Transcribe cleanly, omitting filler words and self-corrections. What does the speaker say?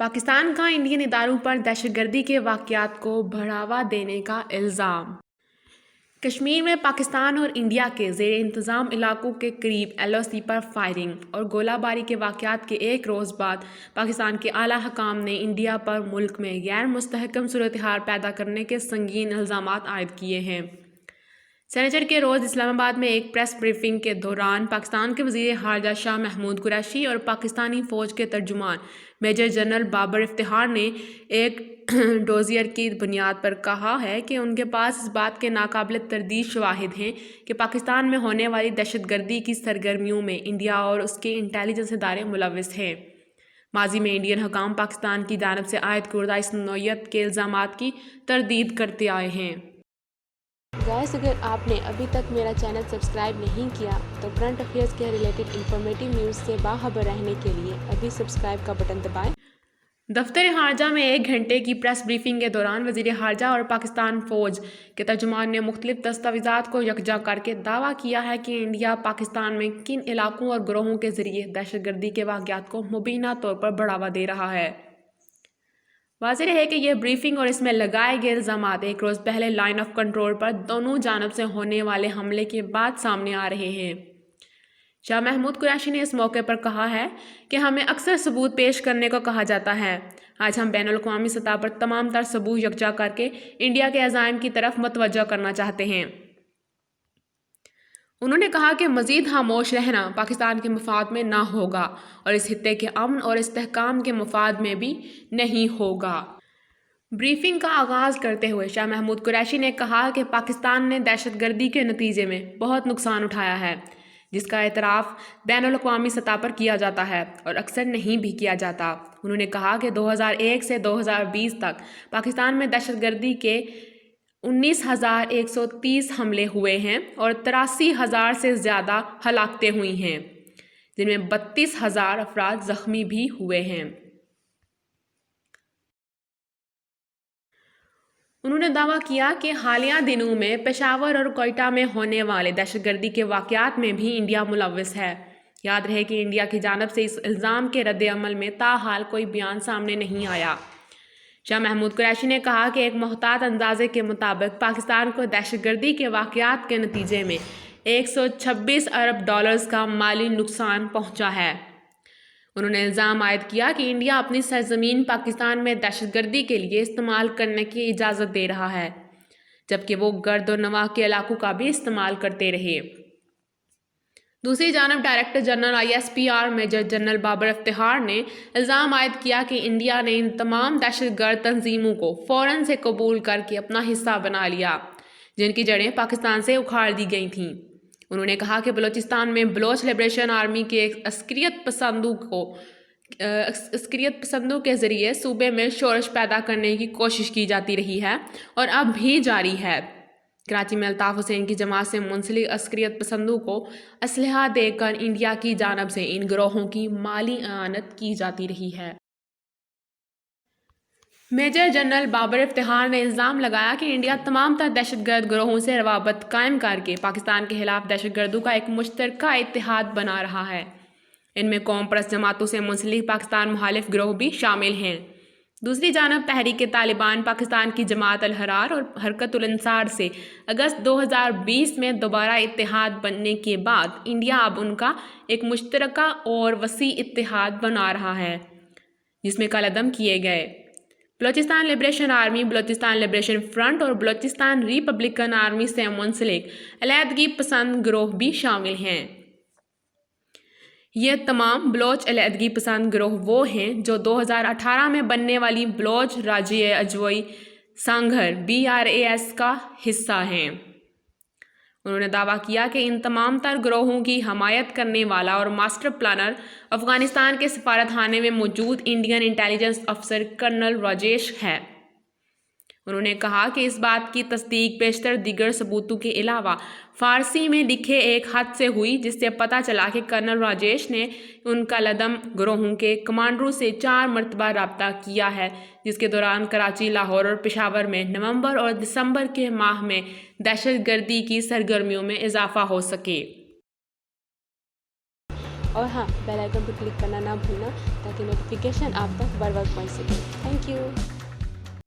पाकिस्तान का इंडियन इदारों पर दहशतगर्दी के वाक़यात को बढ़ावा देने का इल्ज़ाम। कश्मीर में पाकिस्तान और इंडिया के ज़ेर इंतज़ाम इलाकों के करीब LOC पर फायरिंग और गोलाबारी के वाक़यात के एक रोज़ बाद पाकिस्तान के आला हकाम ने इंडिया पर मुल्क में गैर मुस्तहकम सूरत-ए-हाल पैदा करने के संगीन इल्ज़ामात आयद किए हैं। शनिचर के रोज़ इस्लामाबाद में एक प्रेस ब्रीफिंग के दौरान पाकिस्तान के वज़ीर ख़ारजा शाह महमूद कुरैशी और पाकिस्तानी फ़ौज के तर्जुमान मेजर जनरल बाबर इफ्तिखार ने एक डोज़ियर की बुनियाद पर कहा है कि उनके पास इस बात के नाकाबिल तरदीद शवाहिद हैं कि पाकिस्तान में होने वाली दहशतगर्दी की सरगर्मियों में इंडिया और उसके इंटेलिजेंस इदारे मुलव्वस हैं। माजी में इंडियन हुकाम पाकिस्तान की जानिब से आयद कुर्दा इस नौइयत के इल्ज़ामात की तरदीद करते आए हैं। गाइस, अगर आपने अभी तक मेरा चैनल सब्सक्राइब नहीं किया तो करंट अफेयर्स के रिलेटेड इंफॉर्मेटिव न्यूज़ से बाखबर रहने के लिए अभी सब्सक्राइब का बटन दबाएं। दफ्तर ख़ारजा में 1 घंटे की प्रेस ब्रीफिंग के दौरान वज़ीर ख़ारजा और पाकिस्तान फ़ौज के तर्जुमान ने मुख्तलिफ दस्तावेज़ात को यकजा करके दावा किया है कि इंडिया पाकिस्तान में किन इलाकों और ग्रोहों के ज़रिए दहशतगर्दी के वाक़यात को मुबीना तौर पर बढ़ावा दे रहा है। वाज़ेह है कि यह ब्रीफिंग और इसमें लगाए गए इल्ज़ामात एक रोज़ पहले लाइन ऑफ कंट्रोल पर दोनों जानब से होने वाले हमले के बाद सामने आ रहे हैं। शाह महमूद कुरैशी ने इस मौके पर कहा है कि हमें अक्सर सबूत पेश करने को कहा जाता है। आज हम बैनुल-अक़वामी सतह पर तमाम तर सबूत यकजा करके इंडिया के अज़ाइम की तरफ मतवज्जह करना चाहते हैं। उन्होंने कहा कि मज़ीद खामोश रहना पाकिस्तान के मफाद में ना होगा और इस खित्ते के अमन और इस्तेहकाम के मफाद में भी नहीं होगा। ब्रीफिंग का आगाज़ करते हुए शाह महमूद कुरैशी ने कहा कि पाकिस्तान ने दहशतगर्दी के नतीजे में बहुत नुकसान उठाया है, जिसका एतराफ़ बैनुल-अक़वामी सतह पर किया जाता है और अक्सर नहीं भी किया जाता। उन्होंने कहा कि 2001 से 2020 तक पाकिस्तान में दहशतगर्दी के 19,130 हमले हुए हैं और 83,000 से ज़्यादा हलाकतें हुई हैं, जिनमें 32,000 अफराद ज़ख्मी भी हुए हैं। उन्होंने दावा किया कि हालिया दिनों में पेशावर और कोयटा में होने वाले दहशतगर्दी के वाक़यात में भी इंडिया मुलव्वस है। याद रहे कि इंडिया की जानिब से इस इल्ज़ाम के रद्द-ए-अमल में ताहाल कोई बयान सामने नहीं आया। शाह महमूद कुरैशी ने कहा कि एक मुहतात अंदाजे के मुताबिक पाकिस्तान को दहशतगर्दी के वाक़यात के नतीजे में 126 अरब डॉलर्स का माली नुकसान पहुंचा है। उन्होंने इल्ज़ाम आयद किया कि इंडिया अपनी सरज़मीन पाकिस्तान में दहशतगर्दी के लिए इस्तेमाल करने की इजाज़त दे रहा है, जबकि वो गर्द और नवाह के इलाकों का भी इस्तेमाल करते रहे। दूसरी जानब director general ISPR major general Babar Iftikhar ने इल्ज़ाम आयद किया कि इंडिया ने इन तमाम दहशतगर्द तंजीमों को फ़ौरन से कबूल करके अपना हिस्सा बना लिया, जिनकी जड़ें पाकिस्तान से उखाड़ दी गई थीं। उन्होंने कहा कि बलूचिस्तान में बलोच लिबरेशन आर्मी के अस्करियत पसंदों के ज़रिए सूबे में शोरश पैदा करने की कोशिश की जाती रही है और अब भी जारी है। कराची में अल्ताफ़ हुसैन की जमात से मुंसलिक अस्करियत पसंदों को असलहा देकर इंडिया की जानिब से इन गिरोहों की माली आनत की जाती रही है। मेजर जनरल बाबर इफ्तिखार ने इल्ज़ाम लगाया कि इंडिया तमाम तर दहशतगर्द गिरोहों से रवाबत कायम करके पाकिस्तान के खिलाफ दहशतगर्दों का एक मुश्तरका इत्तेहाद बना रहा है। इनमें कौम परस्त जमातों से मुंसलिक पाकिस्तान मुखालिफ गिरोह भी शामिल हैं। दूसरी जानब तहरीक तालिबान, पाकिस्तान की जमात अल-हरार और हरकतुल इंसार से अगस्त 2020 में दोबारा इत्तेहाद बनने के बाद इंडिया अब उनका एक मुश्तरका और वसी इत्तेहाद बना रहा है, जिसमें कलअदम किए गए Balochistan liberation army, Balochistan liberation front और बलूचिस्तान रिपब्लिकन आर्मी से मुंसलिक अलहदगी पसंद गिरोह भी शामिल हैं। ये तमाम बलोच अलहदगी पसंद गिरोह वो हैं जो 2018 में बनने वाली बलोच राज्य अजवई सांघर BRAS का हिस्सा हैं। उन्होंने दावा किया कि इन तमाम तर गिरोहों की हमायत करने वाला और मास्टर प्लानर अफ़गानिस्तान के सफारतखाने में मौजूद इंडियन इंटेलिजेंस अफसर कर्नल राजेश है। उन्होंने कहा कि इस बात की तस्दीक बेशतर दीगर सबूतों के अलावा फ़ारसी में लिखे एक खत से हुई, जिससे पता चला कि कर्नल राजेश ने उन कलअदम गिरोहों के कमांडरों से 4 मरतबा रब्ता किया है, जिसके दौरान कराची, लाहौर और पेशावर में नवंबर और दिसंबर के माह में दहशतगर्दी की सरगर्मियों में इजाफा हो सके। اور ہاں بیل آئکن پر کلک کرنا نہ بھولنا تاکہ نوٹیفیکیشن آپ تک بر وقت پہنچ سکے. Thank you.